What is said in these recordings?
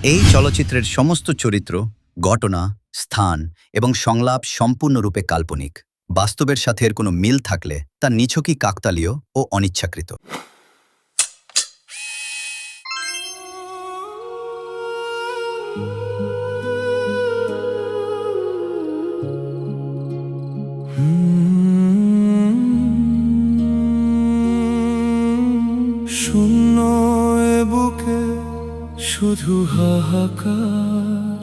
এই চলচ্চিত্রের সমস্ত চরিত্র, ঘটনা, স্থান এবং সংলাপ সম্পূর্ণরূপে কাল্পনিক। বাস্তবের সাথে এর কোনো মিল থাকলে তা নিছকই কাকতালীয় ও অনিচ্ছাকৃত। শূন্য এ বুকে শুধু হাহাকার,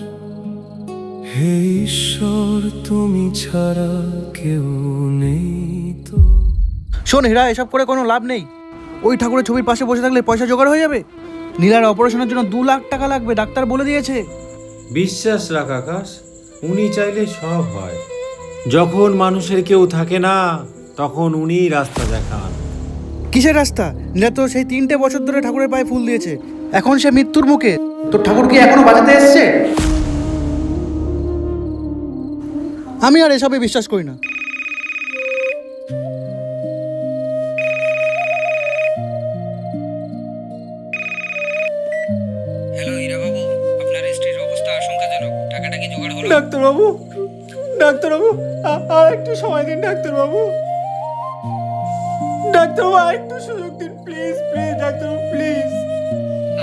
হে ঈশ্বর তুমি ছাড়া কেউ নেই তো। শোন হীরা, এসব করে কোনো লাভ নেই। ওই ঠাকুরের ছবির পাশে বসে থাকলে পয়সা জোগাড় হয়ে যাবে। নীলার অপারেশনের জন্য 2 লাখ টাকা লাগবে, ডাক্তার বলে দিয়েছে। বিশ্বাস রাখ আকাশ, উনি চাইলে সব হয়। যখন মানুষের কেউ থাকে না, তখন উনিই রাস্তা দেখান। কিসের রাস্তা? নীলা তো সেই 3টে বছর ধরে ঠাকুরের পায়ে ফুল দিয়েছে, এখন সে মৃত্যুর মুখে। তোর ঠাকুর কি এখনো বাজাতে এসছে? আমি আর এসবে বিশ্বাস করি না। হ্যালো হীরাবাবু, আপনার স্ত্রীর অবস্থা আশঙ্কাজনক। টাকাটা কি জোগাড় হলো? ডাক্তারবাবু, ডাক্তারবাবু, আর একটু সময় দিন ডাক্তারবাবু। ডাক্তারবাবু, আর একটু সুযোগ দিন প্লিজ, প্লিজ ডাক্তারবাবু, প্লিজ।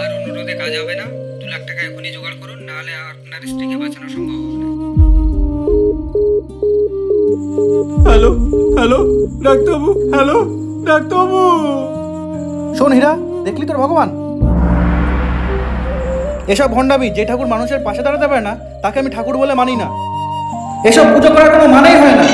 আর অনুরোধে কাজ হবে না। 2 লাখ টাকা এখনই জোগাড় করুন, নাহলে আপনার স্ত্রীকে বাঁচানো সম্ভব হবে না। হ্যালো, হ্যালো ডাক্তারবাবু, হ্যালো ডাক্তারবাবু। শোন হীরা, দেখলি তোর ভগবান? এসব ভণ্ডামি। যে ঠাকুর মানুষের পাশে দাঁড়াতে পারে না, তাকে আমি ঠাকুর বলে মানি না। এসব পুজো করার কোনো মানেই হয় না।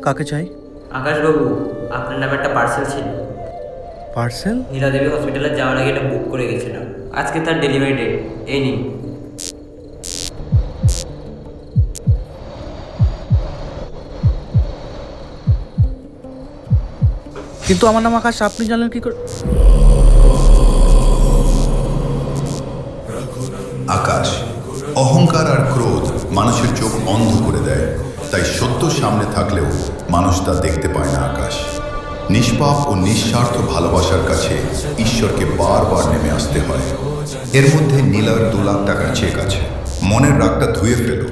কাকে চাই? আকাশবাবু, আপনার নামে একটা পার্সেল ছিল। পার্সেল? নীলাদেবী হসপিটালে যাওয়ার আগে এটা বুক করে গেছিলাম। আজকে তার ডেলিভারি ডেট। এই নিন। কিন্তু আমার নাম আকাশ, আপনি জানলেন কি করে? আকাশ, অহংকার আর ক্রোধ মানুষের চোখ অন্ধ করে দেয়। তাই সত্য সামনে থাকলেও মানুষ তা দেখতে পায় না। আকাশ, নিষ্পাপ ও নিঃস্বার্থ ভালোবাসার কাছে ঈশ্বরকে বারবার নেমে আসতে হয়। এর মধ্যে নীলার 2 লাখ টাকার চেক আছে। মনের রাগটা ধুয়ে ফেলো,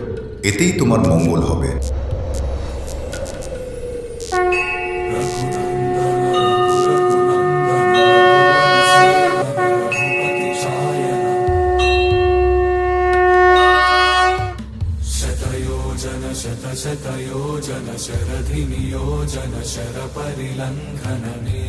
এতেই তোমার মঙ্গল হবে। शतयोजन शरधिनियोजन शर परिलङ्घनने